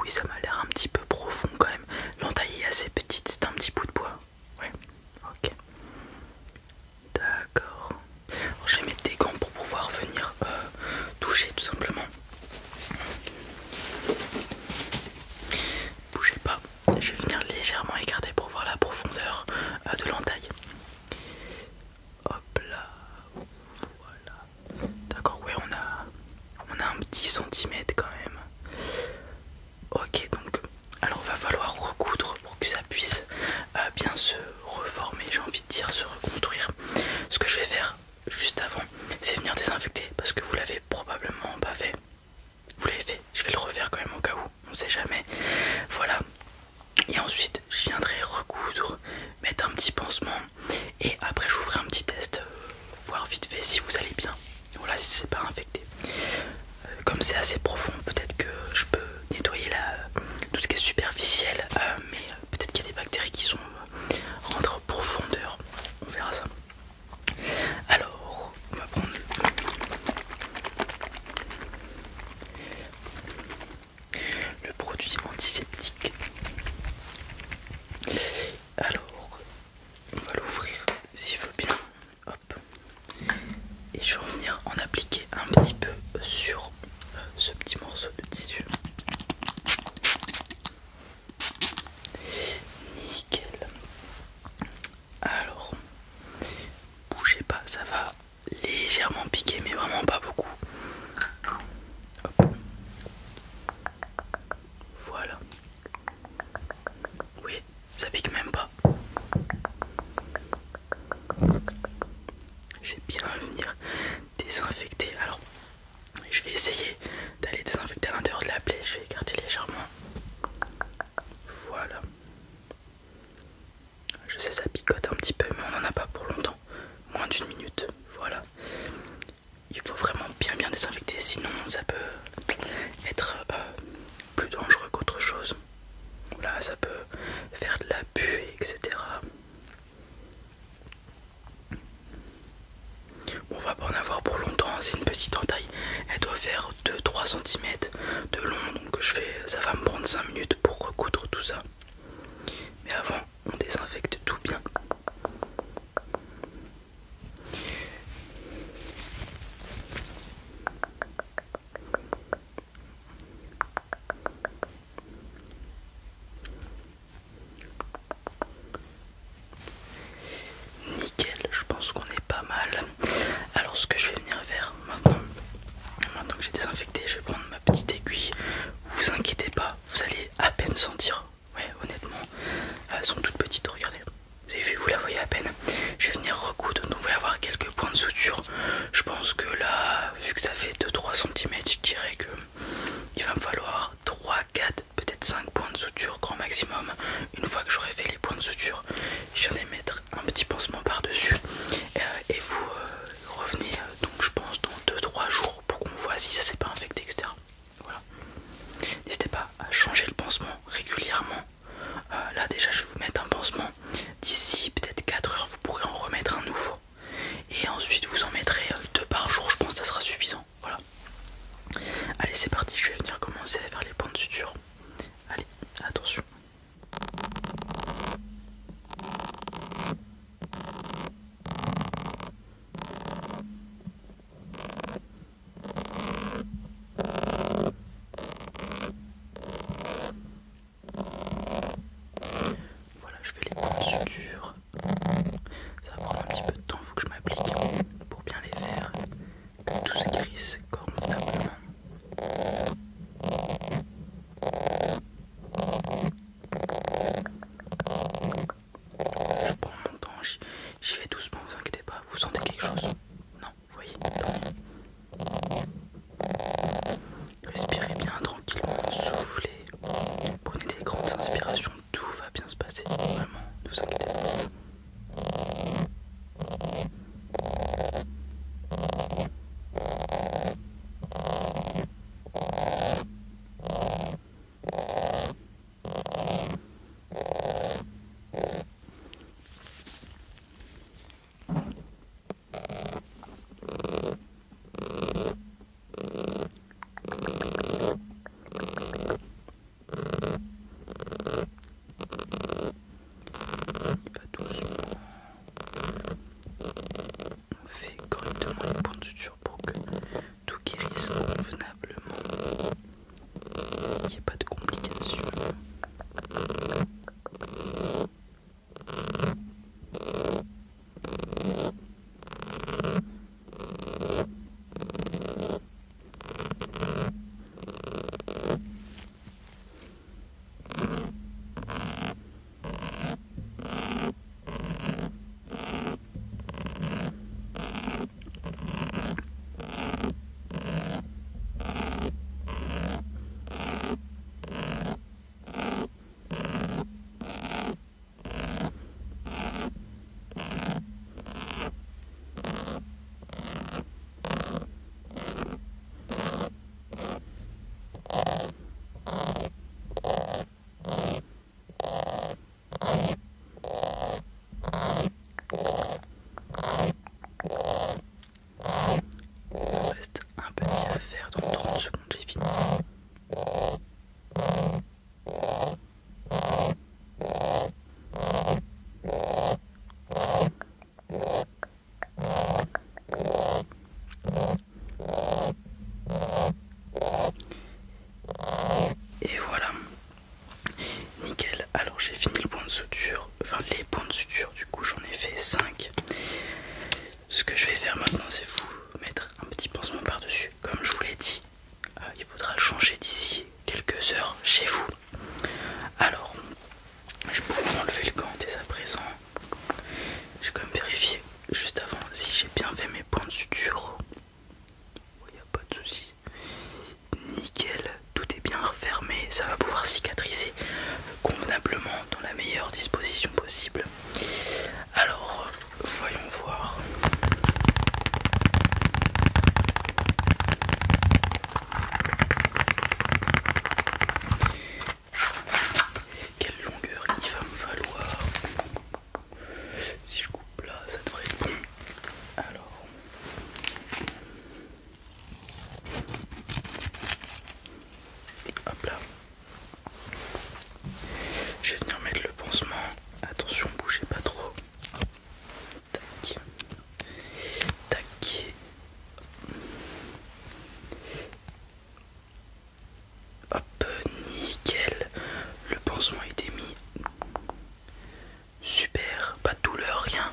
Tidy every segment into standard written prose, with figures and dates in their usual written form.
Oui, ça m'a l'air un petit peu profond quand même. L'entaille est assez petite, c'est un petit bout de bois. Ouais, ok. D'accord. Je vais mettre des gants pour pouvoir venir toucher tout simplement. Bougez pas, je vais venir légèrement écarter pour voir la profondeur de l'entaille. Hop là, voilà. D'accord, ouais, on a un petit centimètre quand même. Ok, donc, alors va falloir recoudre pour que ça puisse bien se reformer, j'ai envie de dire, se reconstruire. Ce que je vais faire juste avant, c'est venir désinfecter parce que vous l'avez probablement pas fait. Vous l'avez fait, je vais le refaire quand même au cas où, on sait jamais. Voilà. Et ensuite, je viendrai recoudre, mettre un petit pansement et après je vous ferai un petit test, voir vite fait si vous allez bien. Voilà, si c'est pas infecté. Comme c'est assez profond, peut-être que je peux nettoyer tout ce qui est superficiel, mais peut-être qu'il y a des bactéries qui sont rentrées en profondeur. On verra ça. Alors, on va prendre le produit antiseptique. Alors, on va l'ouvrir s'il veut bien. Hop. Et je vais venir en appliquer un petit peu sur ce petit morceau de tissu. Nickel. Alors, bougez pas, ça va légèrement piquer, mais vraiment pas beaucoup. Hop. Voilà. Oui, ça pique même pas. Je vais bien venir désinfecter. Alors, je vais essayer d'aller désinfecter à l'intérieur de la plaie. Je vais écarter légèrement. Voilà. Je sais, ça picote un petit peu, mais on n'en a pas pour longtemps. Moins d'une minute. Voilà. Il faut vraiment bien désinfecter, sinon ça peut être plus dangereux qu'autre chose. Voilà, ça peut faire de la buée, etc. On va pas en avoir pour longtemps, c'est une petite entaille. Elle doit faire 2-3 cm de long, donc ça va me prendre 5 minutes pour recoudre tout ça. Mais avant, on désinfecte tout bien. Nickel, je pense qu'on est pas mal. Alors ce que je vais venir faire maintenant que j'ai désinfecté, je vais prendre ma petite aiguille. Vous inquiétez pas, vous allez à peine sentir. Ouais, honnêtement, elles sont toutes petites, regardez. Vous avez vu, vous la voyez à peine. Je vais venir recoudre, donc vous allez avoir quelques points de suture. Je pense que là, vu que ça fait 2-3 cm, je dirais que il va me falloir 3, 4, peut-être 5 points de suture grand maximum. Une fois que j'aurai fait les points de suture, je viens de mettre un petit pansement par dessus et vous revenez donc je pense dans 2-3 jours pour qu'on voit si ça s'est pas infecté, etc. Voilà. N'hésitez pas à changer le pansement régulièrement. Là déjà je vais vous mettre un pansement. D'ici peut-être 4 heures vous pourrez en remettre un nouveau. Et ensuite vous en mettrez 2 par jour, je pense que ça sera suffisant. Voilà. Allez, c'est parti, je vais venir commencer à faire les points de suture. Allez, attention. Voilà, je fais les points de suture. Ça va prendre un petit peu de temps, faut que je m'applique pour bien les faire. Que tout se glisse convenablement. qu'il n'y ait pas de complications. Et voilà, nickel. Alors j'ai fini le point de suture, enfin les points de suture, du coup j'en ai fait 5. Ce que je vais faire maintenant, c'est vous mettre un petit pansement par dessus. Comme je vous l'ai dit, il faudra le changer d'ici quelques heures chez vous. Alors je peux vous enlever le gant dès à présent. J'ai quand même vérifié juste avant si j'ai bien fait mes points de suture. Il n'y a pas de souci. Nickel, tout est bien refermé, ça va pouvoir cicatriser convenablement dans la meilleure disposition possible. Alors, voyons voir. Quelle longueur il va me falloir? Si je coupe là, ça devrait être bon. Alors, hop là. Je vais venir mettre le pansement. Attention, bougez pas trop. Tac. Tac. Hop, nickel. Le pansement a été mis. Super, pas de douleur, rien.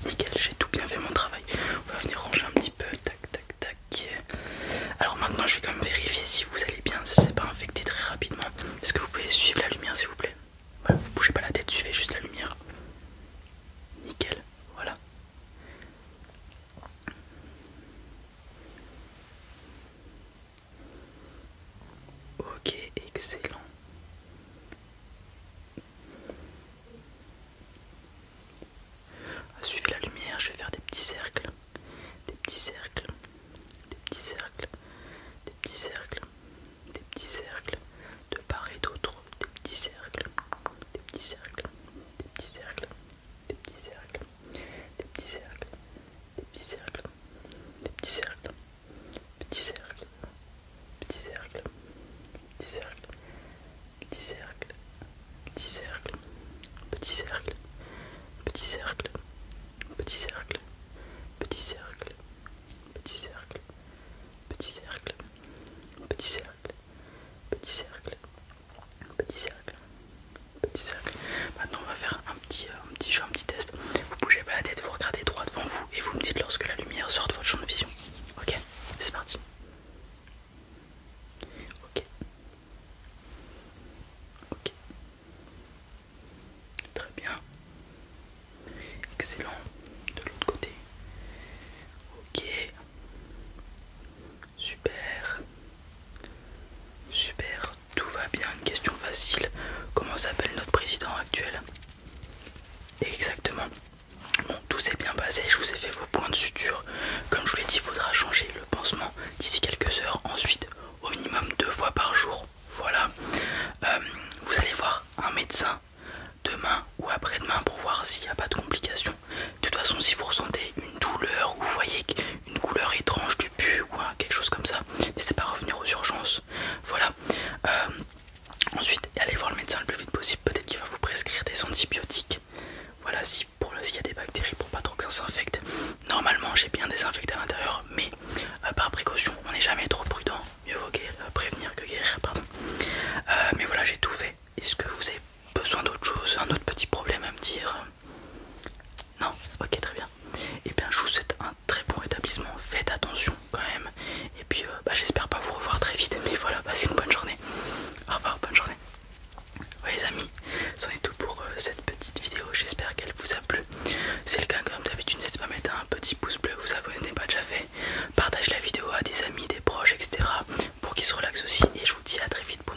Nickel, j'ai tout bien fait mon travail. On va venir ranger un petit peu. Tac, tac, tac. Alors maintenant, je vais quand même vérifier si vous allez bien, si c'est pas infecté très rapidement. Est-ce que vous pouvez suivre la lumière, s'il vous plaît? Voilà, vous bougez pas la tête, suivez juste la lumière. Nickel, voilà. Ok, excellent. Suivez la lumière, je vais faire des petits cercles. Des petits cercles. Des petits cercles. Des petits cercles. Des petits cercles. De part et d'autre. Des petits cercles. Des petits cercles. Des petits cercles. Des petits cercles. Des petits cercles. Des petits cercles. Des petits cercles. Petits cercles. Petits cercles. Petits cercles. Petits cercles. Petits cercles. Petits cercles. Petits cercles. Petits cercles. Petits cercles. Petits cercles. Petits cercles. Petits cercles. Petits cercles. Petits cercles. Petits cercles. Maintenant on va faire un petit jeu, un petit test. Vous bougez pas la tête, vous regardez droit devant vous et vous me dites lorsque la lumière sort de votre champ de vision. Ok, c'est parti. Ok. Ok. Très bien. Excellent. De l'autre côté. Ok. Super. Super. Tout va bien. Une question facile. Comment s'appelle notre président actuel? Exactement. Bon, tout s'est bien passé. Je vous ai fait vos points de suture. Comme je vous l'ai dit, il faudra changer le pansement d'ici quelques heures. Ensuite, au minimum 2 fois par jour. Voilà. Vous allez voir un médecin demain ou après-demain pour voir s'il n'y a pas de complications. De toute façon, si vous ressentez une douleur ou vous voyez une couleur étrange du pus ou quelque chose comme ça, n'hésitez pas à revenir aux urgences. Voilà. Ensuite, allez voir le médecin le plus vite possible. Peut-être qu'il va vous prescrire des antibiotiques. Voilà, s'il y a des bactéries pour pas trop que ça s'infecte. Normalement, j'ai bien désinfecté à l'intérieur, mais par précaution, on n'est jamais trop prudent. Mieux vaut prévenir que guérir, pardon. petit pouce bleu, vous abonnez, n'est pas déjà fait. Partagez la vidéo à des amis, des proches, etc. pour qu'ils se relaxent aussi. Et je vous dis à très vite pour